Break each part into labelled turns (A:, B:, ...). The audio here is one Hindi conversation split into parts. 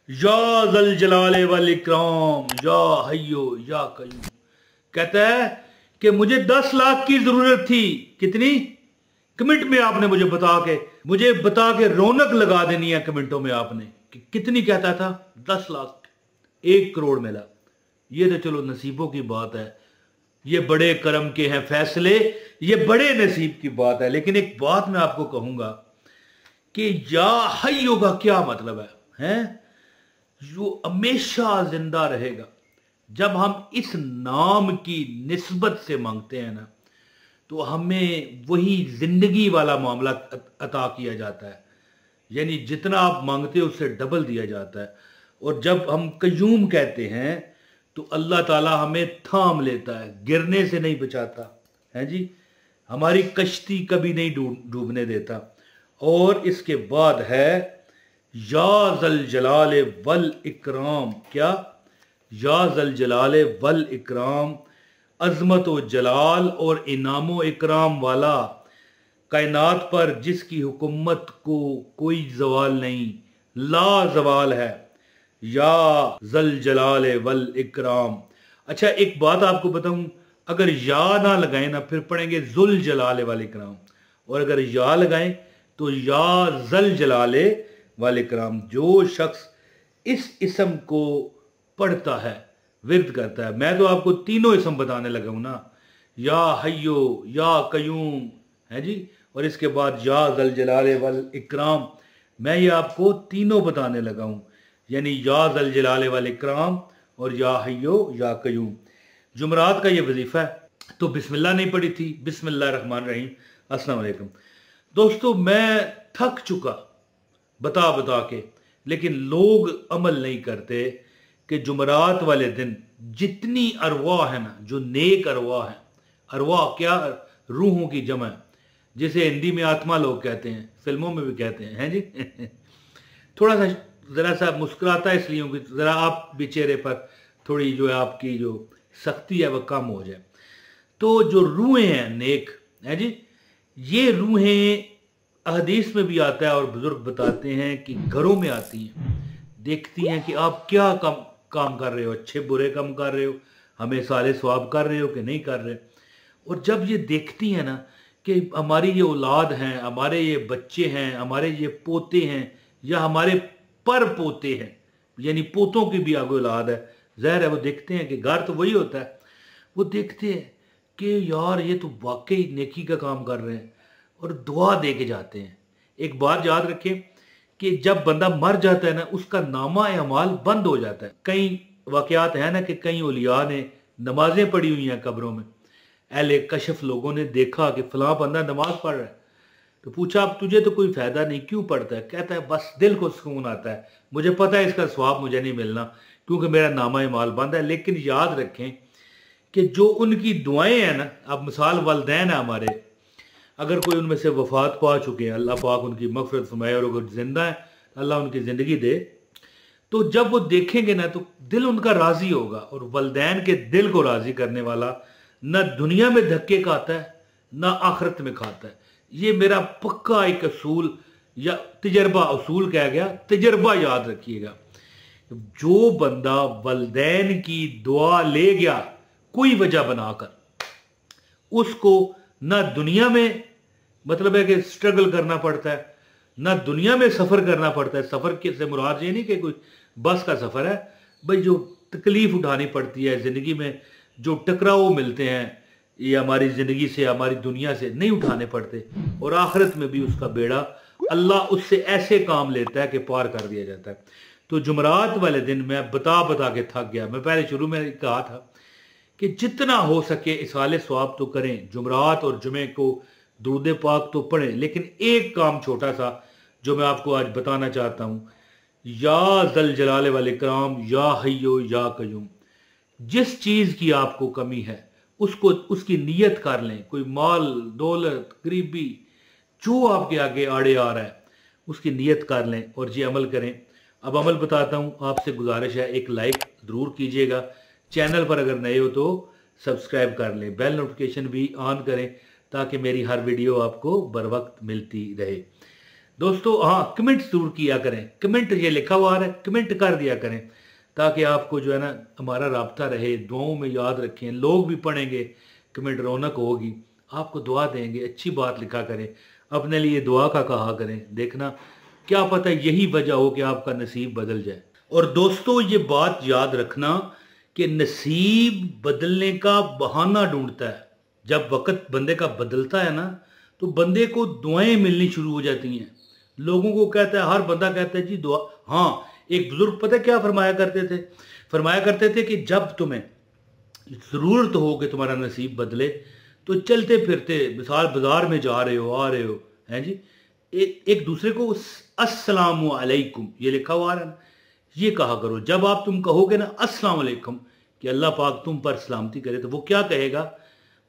A: या जल जलाले वल इकराम या हय्यो या कय्यूम। कहता है कि मुझे 10 लाख की जरूरत थी। कितनी? कमेंट में आपने मुझे बता के रौनक लगा देनी है कमेंटों में आपने कि कितनी कहता था। 10 लाख, 1 करोड़ मिला। ये तो चलो नसीबों की बात है, ये बड़े करम के हैं फैसले, ये बड़े नसीब की बात है। लेकिन एक बात मैं आपको कहूंगा कि या हय्यो का क्या मतलब है? जो हमेशा जिंदा रहेगा। जब हम इस नाम की निस्बत से मांगते हैं ना, तो हमें वही जिंदगी वाला मामला अता किया जाता है। यानी जितना आप मांगते हो उससे डबल दिया जाता है। और जब हम कय्यूम कहते हैं तो अल्लाह ताला हमें थाम लेता है, गिरने से नहीं बचाता है जी, हमारी कश्ती कभी नहीं डूबने देता। और इसके बाद है या जल जलाले वल इकराम। क्या? या जल जलाले वल इकराम, अजमत व जलाल और इनाम व इकराम वाला, कायनात पर जिसकी हुकूमत को कोई जवाल नहीं, ला जवाल है। या जल जलाले वल इकराम। अच्छा एक बात आपको बताऊं, अगर या ना लगाए ना फिर पढ़ेंगे जुल जलाले वल इकराम, और अगर या लगाएं तो या जल जलाले वल इकराम। जो शख्स इस इसम को पढ़ता है, विर्द करता है, मैं तो आपको तीनों इसम बताने लगा हूं ना, या हय्यो या कय्यूम है जी, और इसके बाद या जल जलाले वल इकराम। मैं ये आपको तीनों बताने लगा हूं, यानी या जल जलाले वल इकराम और या हय्यो या कय्यूम। जुमरात का ये वजीफा है। तो बिस्मिल्लाह नहीं पढ़ी थी, बिस्मिल्लाह रहमान रहीम। अस्सलाम वालेकुम दोस्तों, मैं थक चुका बता बता के, लेकिन लोग अमल नहीं करते कि जुमरात वाले दिन जितनी अरवा है ना, जो नेक अरवा है, अरवा क्या? रूहों की जमा है, जिसे हिंदी में आत्मा लोग कहते हैं, फिल्मों में भी कहते हैं जी। थोड़ा सा जरा सा मुस्कुराता है इसलिए कि जरा आप भी चेहरे पर थोड़ी जो है आपकी जो सख्ती है वह कम हो जाए। तो जो रूहें हैं नेक है जी, ये रूहें हदीस में भी आता है और बुजुर्ग बताते हैं कि घरों में आती हैं, देखती हैं कि आप क्या काम कर रहे हो, अच्छे बुरे काम कर रहे हो, हमें साले सवाब कर रहे हो कि नहीं कर रहे। और जब ये देखती हैं ना कि हमारी ये औलाद हैं, हमारे ये बच्चे हैं, हमारे ये पोते हैं या हमारे पर पोते हैं, यानी पोतों की भी आगे औलाद है, ज़ाहिर है वो देखते हैं कि घर तो वही होता है, वो देखते हैं कि यार ये तो वाकई नेकी का काम कर रहे हैं और दुआ दे के जाते हैं। एक बात याद रखें कि जब बंदा मर जाता है ना, उसका नामा अमाल बंद हो जाता है। कई वाकयात है ना कि कई औलिया ने नमाजें पढ़ी हुई हैं कब्रों में, अहले कशफ लोगों ने देखा कि फलां बंदा नमाज पढ़ रहा है, तो पूछा अब तुझे तो कोई फायदा नहीं, क्यों पढ़ता है? कहता है बस दिल को सुकून आता है, मुझे पता है इसका स्वाब मुझे नहीं मिलना क्योंकि मेरा नामा माल बंद है। लेकिन याद रखें कि जो उनकी दुआएं हैं ना, अब मिसाल वालिदैन है हमारे, अगर कोई उनमें से वफात पा चुके हैं, अल्लाह पाक उनकी मगफिरत फरमाए, और अगर जिंदा है अल्लाह उनकी ज़िंदगी दे, तो जब वो देखेंगे ना तो दिल उनका राज़ी होगा। और वालिदैन के दिल को राज़ी करने वाला न दुनिया में धक्के खाता है न आखिरत में खाता है। ये मेरा पक्का एक असूल या तजर्बा, असूल कह गया, तजर्बा याद रखिएगा। जो बंदा वालिदैन की दुआ ले गया कोई वजह बनाकर, उसको ना दुनिया में मतलब है कि स्ट्रगल करना पड़ता है, ना दुनिया में सफ़र करना पड़ता है। सफ़र के से मुराद ये नहीं कि कोई बस का सफ़र है भाई, जो तकलीफ़ उठानी पड़ती है ज़िंदगी में, जो टकराव मिलते हैं, ये हमारी ज़िंदगी से, हमारी दुनिया से नहीं उठाने पड़ते। और आखिरत में भी उसका बेड़ा अल्लाह उससे ऐसे काम लेता है कि पार कर दिया जाता है। तो जुमरात वाले दिन मैं बता के थक गया। मैं पहले शुरू में कहा था कि जितना हो सके इसाले सवाब तो करें, जुमरात और जुमे को दुरूद पाक तो पढ़ें, लेकिन एक काम छोटा सा जो मैं आपको आज बताना चाहता हूँ, या जल जलाले वाले इकराम या हय्यो या कय्यूम। जिस चीज़ की आपको कमी है उसको उसकी नीयत कर लें। कोई माल दौलत गरीबी जो आपके आगे आड़े आ रहा है उसकी नीयत कर लें और ये अमल करें। अब अमल बताता हूँ, आपसे गुजारिश है एक लाइक ज़रूर कीजिएगा, चैनल पर अगर नए हो तो सब्सक्राइब कर लें, बेल नोटिफिकेशन भी ऑन करें ताकि मेरी हर वीडियो आपको बर वक्त मिलती रहे। दोस्तों हाँ, कमेंट जरूर किया करें, कमेंट ये लिखा हुआ है, कमेंट कर दिया करें, ताकि आपको जो है ना हमारा राब्ता रहे। दुआओं में याद रखें, लोग भी पढ़ेंगे, कमेंट रौनक होगी, आपको दुआ देंगे। अच्छी बात लिखा करें, अपने लिए दुआ का कहा करें, देखना क्या पता यही वजह हो कि आपका नसीब बदल जाए। और दोस्तों ये बात याद रखना कि नसीब बदलने का बहाना ढूंढता है। जब वक्त बंदे का बदलता है ना, तो बंदे को दुआएं मिलनी शुरू हो जाती हैं। लोगों को कहता है, हर बंदा कहता है जी दुआ। हाँ, एक बुजुर्ग पता क्या फरमाया करते थे कि जब तुम्हें ज़रूरत हो कि तुम्हारा नसीब बदले, तो चलते फिरते मिसाल बाजार में जा रहे हो, आ रहे हो, हैं जी, एक दूसरे को अस्सलामु अलैकुम ये लिखा हुआ है ना, ये कहा करो। जब आप तुम कहोगे ना अस्सलाम अलैकुम कि अल्लाह पाक तुम पर सलामती करे, तो वो क्या कहेगा?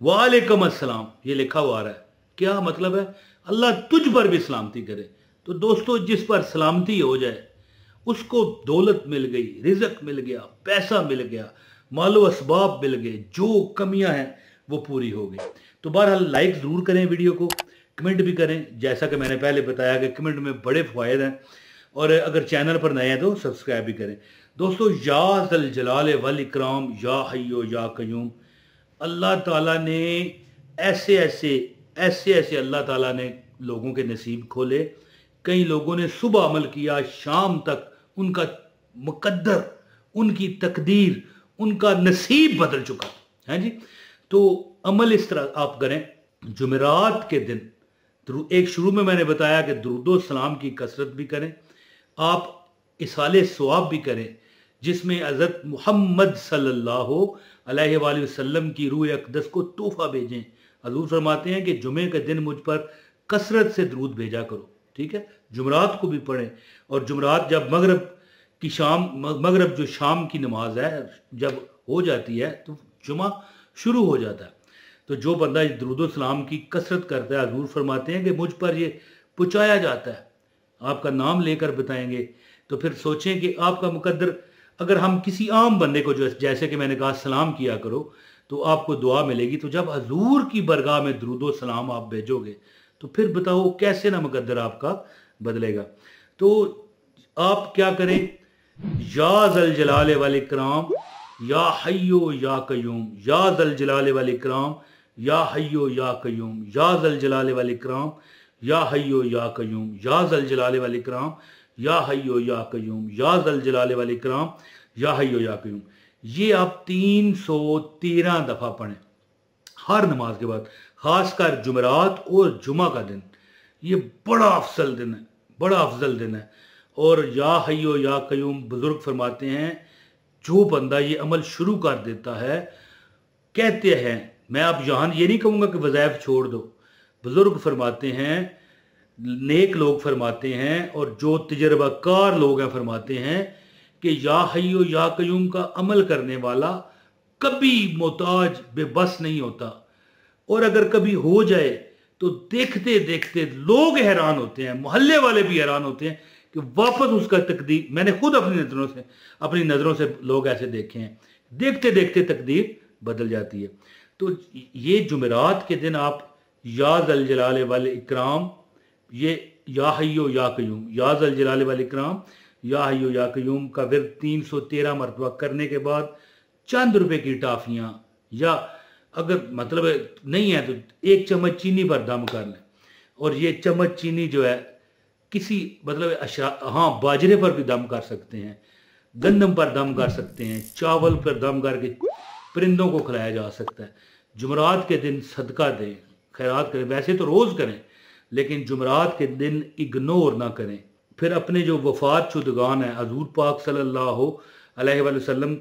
A: वालेकुम अस्सलाम ये लिखा हुआ है। क्या मतलब है? अल्लाह तुझ पर भी सलामती करे। तो दोस्तों जिस पर सलामती हो जाए उसको दौलत मिल गई, रिज़्क मिल गया, पैसा मिल गया, मालो असबाब मिल गए, जो कमियां हैं वो पूरी हो गई। तो बहरहाल लाइक ज़रूर करें वीडियो को, कमेंट भी करें। जैसा कि मैंने पहले बताया कि कमेंट में बड़े फ़ायदे हैं, और अगर चैनल पर नए हैं तो सब्सक्राइब भी करें। दोस्तों या ज़ल जलाल वल इकराम या हय्यो या कय्यूम, अल्लाह ताला ने ऐसे ऐसे अल्लाह ताला ने लोगों के नसीब खोले। कई लोगों ने सुबह अमल किया, शाम तक उनका मुकद्दर, उनकी तकदीर, उनका नसीब बदल चुका है जी। तो अमल इस तरह आप करें। जुमेरात के दिन एक शुरू में मैंने बताया कि दुरूद सलाम की कसरत भी करें, आप इसाले सवाब भी करें, जिसमें हज़रत मुहम्मद सल्लल्लाहु अलैहि वसल्लम की रूह अक़दस को तोहफा भेजें। हजूर फरमाते हैं कि जुमे के दिन मुझ पर कसरत से दरूद भेजा करो, ठीक है। जुमरात को भी पढ़ें, और जुमरात जब मगरब जो शाम की नमाज है जब हो जाती है तो जुमा शुरू हो जाता है। तो जो बंदा दरूद सलाम की कसरत करता है, हजूर फरमाते हैं कि मुझ पर ये पहुँचाया जाता है। आपका नाम लेकर बताएंगे, तो फिर सोचें कि आपका मुकद्दर, अगर हम किसी आम बंदे को जो जैसे कि मैंने कहा सलाम किया करो तो आपको दुआ मिलेगी, तो जब हजूर की बरगाह में दरूद सलाम आप भेजोगे तो फिर बताओ कैसे ना मुकद्दर आपका बदलेगा। तो आप क्या करें? या ज़ल जलाल वल इकराम या हय्यो या कय्यूम, या ज़ल जलाल वल इकराम या हय्यो या कय्यूम, या ज़ल जलाल वल इकराम या हय्यो या कय्यूम, या ज़ल जलाल वल इकराम या हय्यो या कय्यूम, या ज़ल जलाल वल इकराम या हय्यो या कय्यूम। ये आप 313 दफ़ा पढ़ें हर नमाज के बाद, खासकर जुमेरात और जुमा का दिन। ये बड़ा अफजल दिन है, बड़ा अफजल दिन है। और या हय्यो या कय्यूम, बुजुर्ग फरमाते हैं जो बंदा ये अमल शुरू कर देता है, कहते हैं, मैं अब यहाँ ये नहीं कहूँगा कि वज़ाइफ छोड़ दो, बुजुर्ग फरमाते हैं, नेक लोग फरमाते हैं, और जो तजर्बाकार लोग हैं फरमाते हैं कि या हय्यो या कय्यूम का अमल करने वाला कभी मोहताज बेबस नहीं होता, और अगर कभी हो जाए तो देखते देखते लोग हैरान होते हैं, मोहल्ले वाले भी हैरान होते हैं कि वापस उसका तकदीर, मैंने खुद अपनी नज़रों से लोग ऐसे देखे हैं, देखते देखते तकदीर बदल जाती है। तो ये जुमेरात के दिन आप या ज़ल जलाल वल इकराम, ये या हय्यो या कय्यूम, या ज़ल जलाल वल इकराम या हय्यो या कय्यूम का विर्द 313 मरतबा करने के बाद चंद रुपए की टॉफियाँ, या अगर मतलब नहीं है तो 1 चम्मच चीनी पर दम कर लें। और ये चम्मच चीनी जो है किसी मतलब हाँ, बाजरे पर भी दम कर सकते हैं, गंदम पर दम कर सकते हैं, चावल पर दम करके परिंदों को खिलाया जा सकता है। जुमरात के दिन सदका दें, खैरात करें, वैसे तो रोज़ करें, लेकिन जुमरात के दिन इग्नोर ना करें। फिर अपने जो वफात शुदगान है, हजूर पाक सल्लल्लाहु अलैहि वसल्लम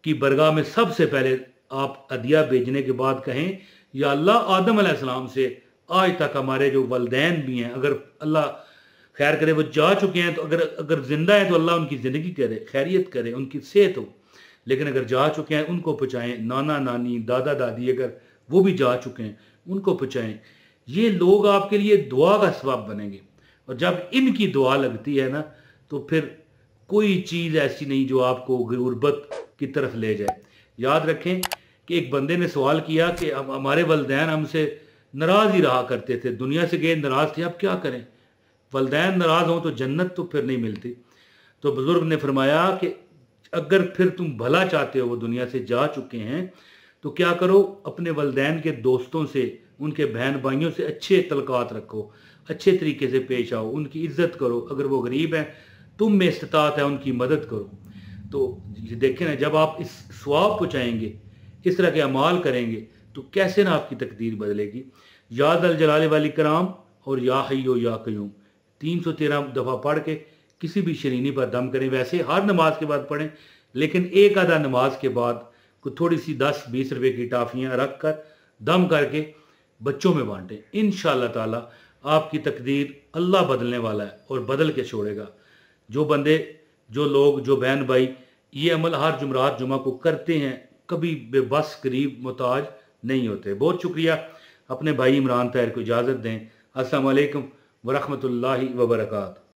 A: की बरगाह में सबसे पहले आप अदिया भेजने के बाद कहें, या अल्लाह आदम अलैहिस्सलाम से आज तक हमारे जो वलदैन भी हैं, अगर अल्लाह खैर करे वो जा चुके हैं, तो अगर जिंदा है तो अल्लाह उनकी ज़िंदगी करे, खैरियत करे, उनकी सेहत हो, लेकिन अगर जा चुके हैं उनको पहुँचाएँ। नाना नानी, दादा दादी अगर वो भी जा चुके हैं उनको पहुँचाएँ। ये लोग आपके लिए दुआ का सबब बनेंगे, और जब इनकी दुआ लगती है ना, तो फिर कोई चीज़ ऐसी नहीं जो आपको गुर्बत की तरफ ले जाए। याद रखें कि एक बंदे ने सवाल किया कि हमारे वलदैन हमसे नाराज़ ही रहा करते थे, दुनिया से गए नाराज़ थे, अब क्या करें? वलदैन नाराज़ हों तो जन्नत तो फिर नहीं मिलती। तो बुज़ुर्ग ने फरमाया कि अगर फिर तुम भला चाहते हो, वो दुनिया से जा चुके हैं, तो क्या करो, अपने वलदैन के दोस्तों से, उनके बहन भाइयों से अच्छे तलकात रखो, अच्छे तरीके से पेश आओ, उनकी इज्जत करो। अगर वो गरीब हैं, तुम में इस्तात है उनकी मदद करो। तो ये देखें ना, जब आप इस सवाब को चाहेंगे, इस तरह के अमाल करेंगे, तो कैसे ना आपकी तकदीर बदलेगी। याद अल जलाल वाली कराम और या हय्यो या कयूम 313 दफ़ा पढ़ के किसी भी शरीनी पर दम करें। वैसे हर नमाज के बाद पढ़ें, लेकिन एक आधा नमाज के बाद को थोड़ी सी 10-20 रुपए की टाफियाँ रख कर दम करके बच्चों में बांटें। इंशाअल्लाह ताला आपकी तकदीर अल्लाह बदलने वाला है और बदल के छोड़ेगा। जो बंदे, जो लोग, जो बहन भाई ये अमल हर जुमरात जुमा को करते हैं, कभी बेबस गरीब मोहताज नहीं होते। बहुत शुक्रिया। अपने भाई इमरान ताहिर को इजाज़त दें। अस्सलाम वालेकुम वरहमतुल्लाहि वबरकातुहू।